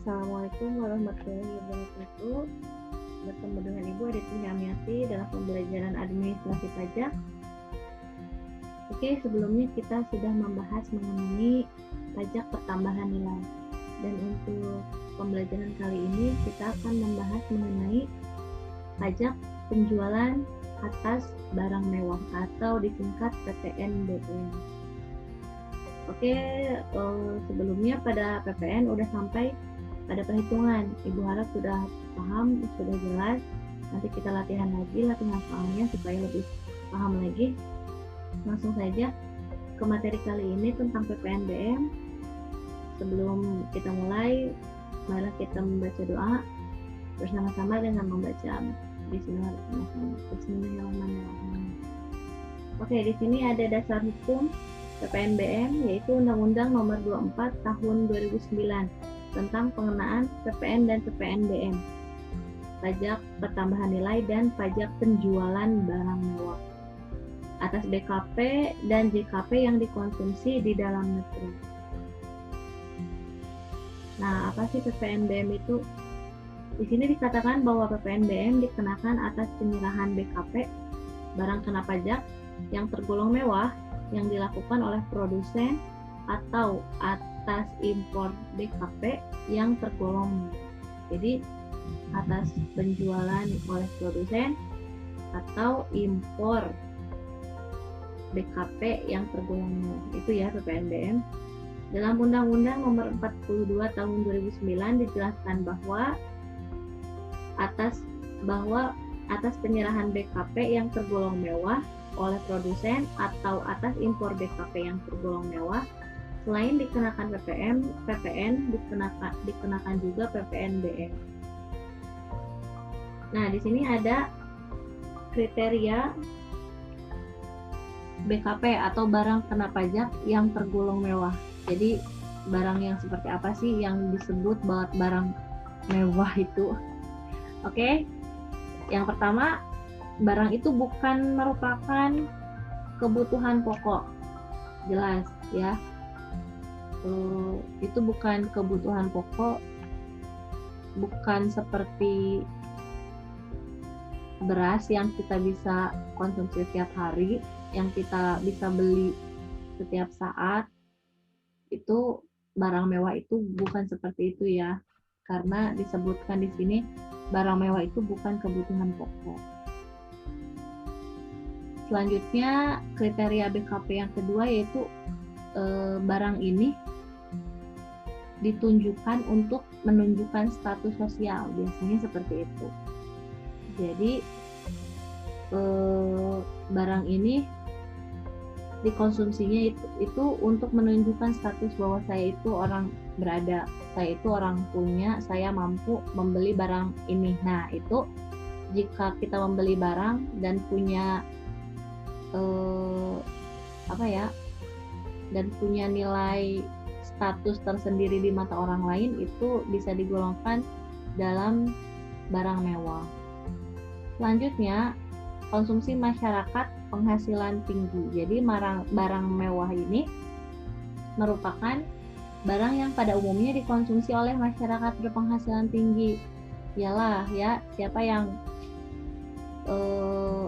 Assalamualaikum warahmatullahi wabarakatuh. Bertemu dengan Ibu Aditi Hamiati dalam pembelajaran administrasi pajak. Oke, sebelumnya kita sudah membahas mengenai pajak pertambahan nilai. Dan untuk pembelajaran kali ini kita akan membahas mengenai pajak penjualan atas barang mewah atau disingkat PPNBM. Oke, sebelumnya pada PPN udah sampai pada perhitungan. Ibu harap sudah paham, sudah jelas. Nanti kita latihan soalnya supaya lebih paham lagi. Langsung saja ke materi kali ini tentang PPNBM. Sebelum kita mulai, marilah kita membaca doa bersama-sama dengan membaca Bismillahirrahmanirrahim. Oke, di sini ada dasar hukum PPNBM, yaitu Undang-Undang Nomor 24 Tahun 2009 tentang pengenaan PPN dan PPNBM, pajak pertambahan nilai dan pajak penjualan barang mewah atas BKP dan JKP yang dikonsumsi di dalam negeri. Nah, apa sih PPNBM itu? Di sini dikatakan bahwa PPNBM dikenakan atas penyerahan BKP, barang kena pajak yang tergolong mewah yang dilakukan oleh produsen atau atas impor BKP yang tergolong mewah. Jadi atas penjualan oleh produsen atau impor BKP yang tergolong mewah. Itu ya PPNBM. Dalam Undang-Undang Nomor 42 Tahun 2009 dijelaskan bahwa atas penyerahan BKP yang tergolong mewah oleh produsen atau atas impor BKP yang tergolong mewah, selain dikenakan PPN dikenakan juga PPNBM. Nah, di sini ada kriteria BKP atau barang kena pajak yang tergolong mewah. Jadi barang yang seperti apa sih yang disebut barang mewah itu? Oke. Yang pertama, barang itu bukan merupakan kebutuhan pokok. Jelas ya. Itu bukan kebutuhan pokok, bukan seperti beras yang kita bisa konsumsi setiap hari, yang kita bisa beli setiap saat. Itu barang mewah itu bukan seperti itu ya, karena disebutkan di sini barang mewah itu bukan kebutuhan pokok. Selanjutnya kriteria BKP yang kedua yaitu barang ini ditunjukkan untuk menunjukkan status sosial, biasanya seperti itu. Jadi barang ini dikonsumsinya itu untuk menunjukkan status bahwa saya itu orang berada, saya itu orang punya, saya mampu membeli barang ini. Nah, itu jika kita membeli barang dan punya dan punya nilai status tersendiri di mata orang lain, itu bisa digolongkan dalam barang mewah. Selanjutnya, konsumsi masyarakat penghasilan tinggi. Jadi barang mewah ini merupakan barang yang pada umumnya dikonsumsi oleh masyarakat berpenghasilan tinggi. Iyalah ya, siapa yang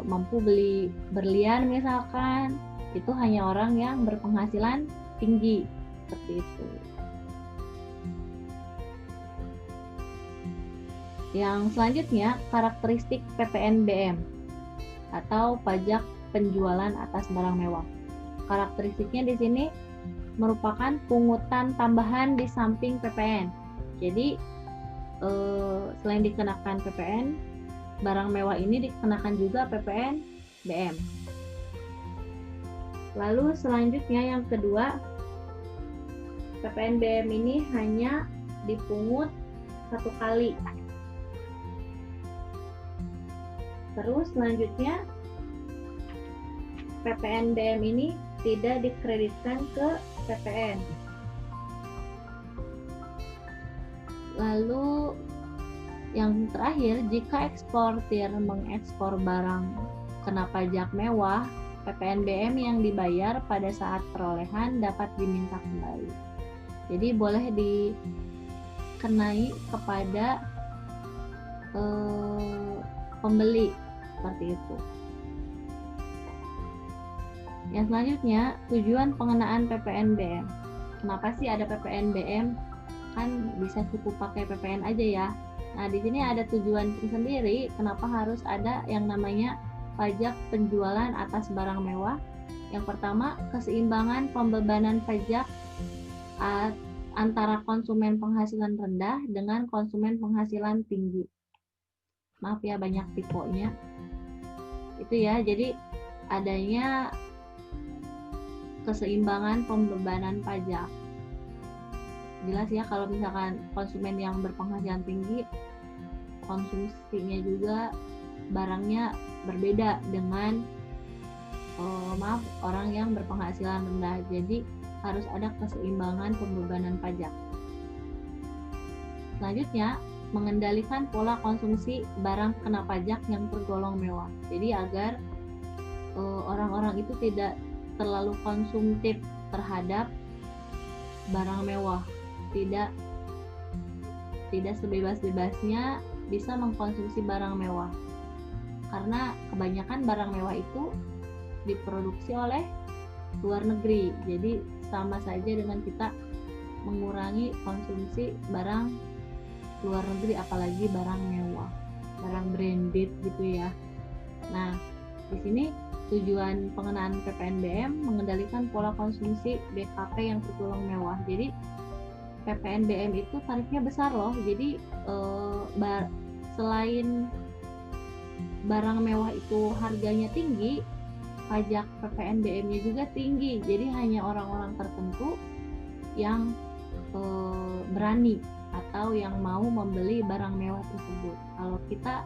mampu beli berlian misalkan, itu hanya orang yang berpenghasilan tinggi, seperti itu. Yang selanjutnya, karakteristik PPNBM atau pajak penjualan atas barang mewah. Karakteristiknya di sini merupakan pungutan tambahan di samping PPN. Jadi selain dikenakan PPN, barang mewah ini dikenakan juga PPNBM. Lalu selanjutnya yang kedua, PPNBM ini hanya dipungut satu kali. Terus selanjutnya PPNBM ini tidak dikreditkan ke PPN. Lalu yang terakhir, jika eksportir mengekspor barang kena pajak mewah, PPNBM yang dibayar pada saat perolehan dapat diminta kembali. Jadi boleh dikenai kepada pembeli, seperti itu. Yang selanjutnya, tujuan pengenaan PPNBM. Kenapa sih ada PPNBM? Kan bisa cukup pakai PPN aja ya. Nah, di sini ada tujuan tersendiri kenapa harus ada yang namanya pajak penjualan atas barang mewah. Yang pertama, keseimbangan pembebanan pajak antara konsumen penghasilan rendah dengan konsumen penghasilan tinggi. Maaf ya, banyak tipenya. Itu ya, jadi adanya keseimbangan pembebanan pajak. Jelas ya, kalau misalkan konsumen yang berpenghasilan tinggi, konsumsinya juga barangnya berbeda dengan orang yang berpenghasilan rendah. Jadi harus ada keseimbangan pembebanan pajak. Selanjutnya, mengendalikan pola konsumsi barang kena pajak yang tergolong mewah. Jadi agar orang-orang itu tidak terlalu konsumtif terhadap barang mewah, tidak sebebas-bebasnya bisa mengkonsumsi barang mewah, karena kebanyakan barang mewah itu diproduksi oleh luar negeri. Jadi sama saja dengan kita mengurangi konsumsi barang luar negeri, apalagi barang mewah, barang branded gitu ya. Nah, di sini tujuan pengenaan PPNBM mengendalikan pola konsumsi BKP yang tergolong mewah. Jadi PPNBM itu tarifnya besar loh. Jadi selain barang mewah itu harganya tinggi, pajak PPNBM-nya juga tinggi. Jadi hanya orang-orang tertentu yang berani atau yang mau membeli barang mewah tersebut.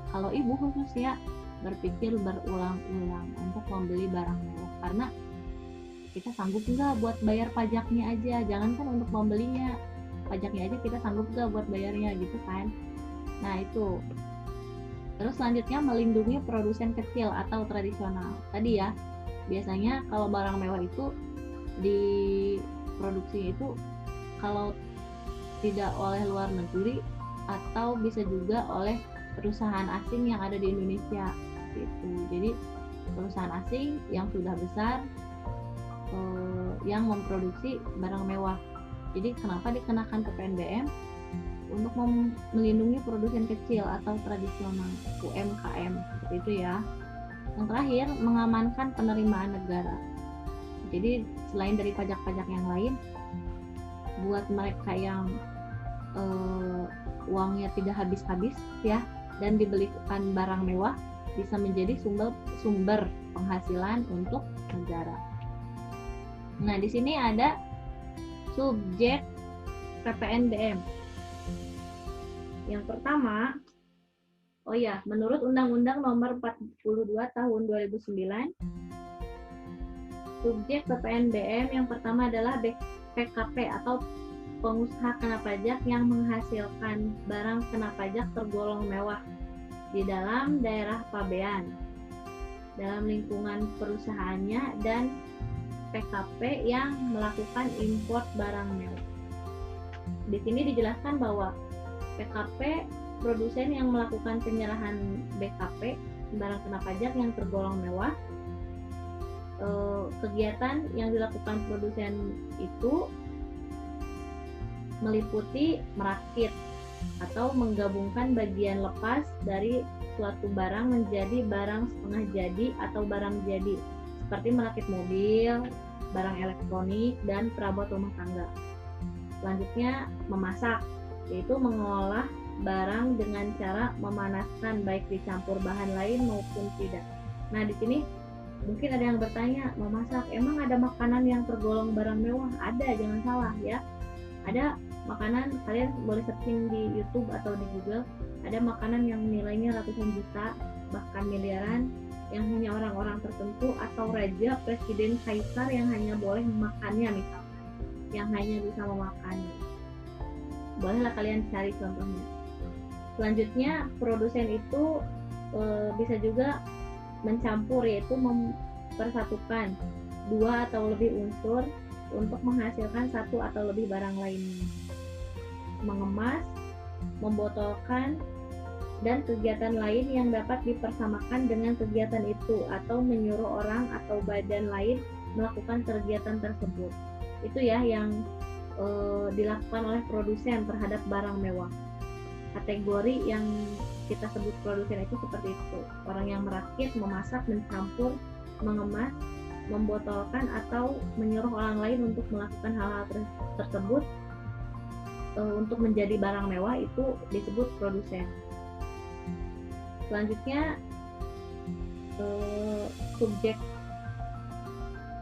Kalau ibu khususnya berpikir berulang-ulang untuk membeli barang mewah, karena kita sanggup nggak buat bayar pajaknya aja, jangankan untuk membelinya, pajaknya aja kita sanggup nggak buat bayarnya gitu kan. Nah itu. Terus selanjutnya, melindungi produsen kecil atau tradisional. Tadi ya, biasanya kalau barang mewah itu diproduksi itu kalau tidak oleh luar negeri atau bisa juga oleh perusahaan asing yang ada di Indonesia gitu. Jadi perusahaan asing yang sudah besar yang memproduksi barang mewah. Jadi kenapa dikenakan PPNBM? Untuk melindungi produsen kecil atau tradisional, UMKM, seperti itu ya. Yang terakhir, mengamankan penerimaan negara. Jadi selain dari pajak-pajak yang lain, buat mereka yang uangnya tidak habis-habis ya, dan dibelikan barang mewah, bisa menjadi sumber penghasilan untuk negara. Nah, di sini ada subjek PPNBM. Yang pertama, menurut Undang-Undang Nomor 42 Tahun 2009, subjek PPNBM yang pertama adalah PKP atau pengusaha kena pajak yang menghasilkan barang kena pajak tergolong mewah di dalam daerah pabean, dalam lingkungan perusahaannya, dan PKP yang melakukan import barang mewah. Di sini dijelaskan bahwa PKP produsen yang melakukan penyerahan BKP barang kena pajak yang tergolong mewah. Kegiatan yang dilakukan produsen itu meliputi merakit atau menggabungkan bagian lepas dari suatu barang menjadi barang setengah jadi atau barang jadi, seperti merakit mobil, barang elektronik, dan perabot rumah tangga. Selanjutnya, memasak, yaitu mengolah barang dengan cara memanaskan, baik dicampur bahan lain maupun tidak. Nah, di sini mungkin ada yang bertanya, memasak, emang ada makanan yang tergolong barang mewah? Ada, jangan salah ya. Ada makanan, kalian boleh searching di YouTube atau di Google, ada makanan yang nilainya ratusan juta, bahkan miliaran, yang hanya orang-orang tertentu atau raja, presiden, kaisar yang hanya boleh memakannya misalnya, yang hanya bisa memakannya. Bolehlah kalian cari contohnya. Selanjutnya, produsen itu bisa juga mencampur, yaitu mempersatukan dua atau lebih unsur untuk menghasilkan satu atau lebih barang lainnya. Mengemas, membotolkan, dan kegiatan lain yang dapat dipersamakan dengan kegiatan itu, atau menyuruh orang atau badan lain melakukan kegiatan tersebut. Itu ya yang dilakukan oleh produsen terhadap barang mewah. Kategori yang kita sebut produsen itu seperti itu: orang yang merakit, memasak, mencampur, mengemas, membotolkan, atau menyuruh orang lain untuk melakukan hal-hal tersebut untuk menjadi barang mewah, itu disebut produsen. Selanjutnya subjek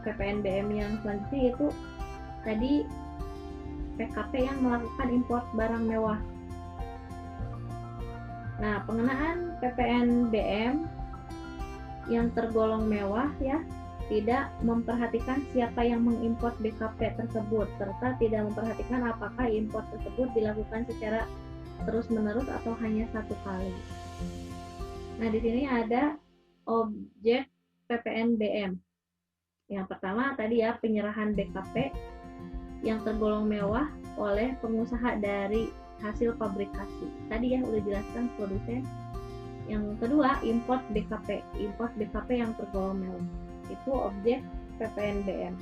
PPNBM yang selanjutnya yaitu tadi PKP yang melakukan import barang mewah. Nah, pengenaan PPNBM yang tergolong mewah ya tidak memperhatikan siapa yang mengimport BKP tersebut, serta tidak memperhatikan apakah import tersebut dilakukan secara terus-menerus atau hanya satu kali. Nah, di sini ada objek PPNBM. Yang pertama tadi ya, penyerahan BKP yang tergolong mewah oleh pengusaha dari hasil fabrikasi. Tadi ya udah jelaskan produsen. Yang kedua, import BKP. Import BKP yang tergolong mewah. Itu objek PPNBM.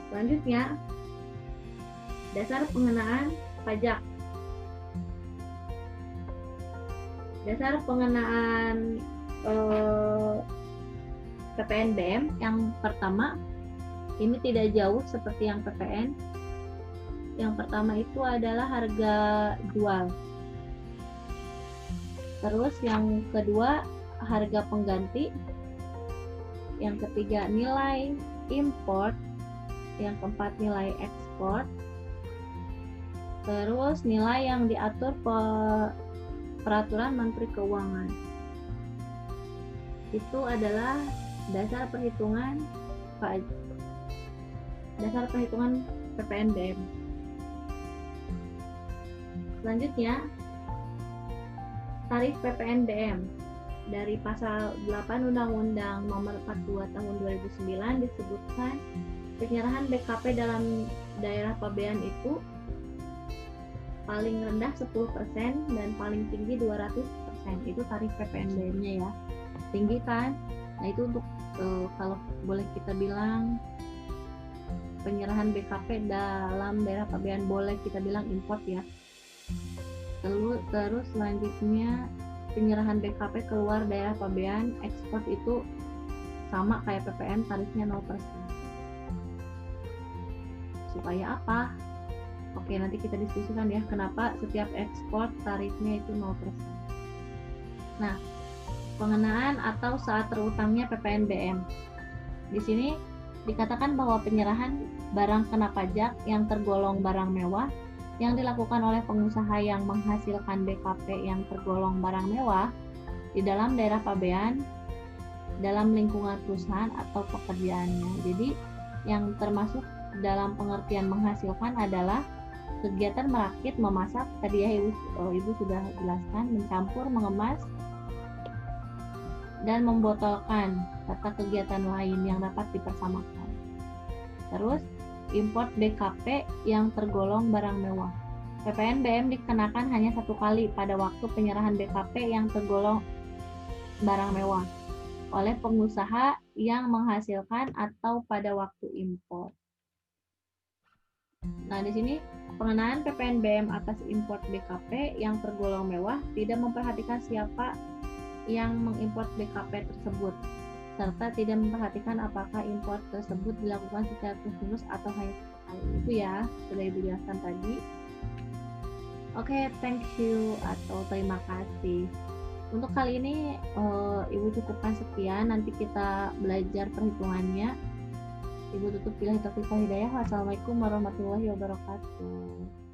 Selanjutnya, dasar pengenaan pajak. Dasar pengenaan PPNBM yang pertama, ini tidak jauh seperti yang PPN. Yang pertama itu adalah harga jual. Terus yang kedua, harga pengganti. Yang ketiga, nilai import. Yang keempat, nilai ekspor. Terus nilai yang diatur peraturan Menteri Keuangan. Itu adalah dasar perhitungan PPNBM. Selanjutnya, tarif PPNBM. Dari pasal 8 Undang-Undang Nomor 42 Tahun 2009 disebutkan penyerahan BKP dalam daerah pabean itu paling rendah 10% dan paling tinggi 200%. Itu tarif PPNBM-nya ya. Tinggi kan? Nah, itu untuk kalau boleh kita bilang penyerahan BKP dalam daerah pabean boleh kita bilang import ya. Terus selanjutnya penyerahan BKP keluar daerah pabean ekspor itu sama kayak PPN, tarifnya 0%. Supaya apa? Oke, nanti kita diskusikan ya kenapa setiap ekspor tarifnya itu 0%. Nah, pengenaan atau saat terutangnya PPNBM. Di sini dikatakan bahwa penyerahan barang kena pajak yang tergolong barang mewah yang dilakukan oleh pengusaha yang menghasilkan BKP yang tergolong barang mewah di dalam daerah pabean dalam lingkungan perusahaan atau pekerjaannya. Jadi yang termasuk dalam pengertian menghasilkan adalah kegiatan merakit, memasak, tadi ya Ibu sudah jelaskan, mencampur, mengemas, dan membotolkan, serta kegiatan lain yang dapat dipersamakan. Terus import BKP yang tergolong barang mewah. PPNBM dikenakan hanya satu kali pada waktu penyerahan BKP yang tergolong barang mewah oleh pengusaha yang menghasilkan atau pada waktu impor. Nah, di sini pengenaan PPNBM atas import BKP yang tergolong mewah tidak memperhatikan siapa yang mengimport BKP tersebut, serta tidak memperhatikan apakah import tersebut dilakukan secara terus-menerus atau hanya sekali. Itu ya, sudah Ibu jelaskan tadi. Oke, thank you atau terima kasih. Untuk kali ini Ibu cukupkan sekian, nanti kita belajar perhitungannya. Ibu tutup billahi taufiq wal hidayah. Wassalamualaikum warahmatullahi wabarakatuh.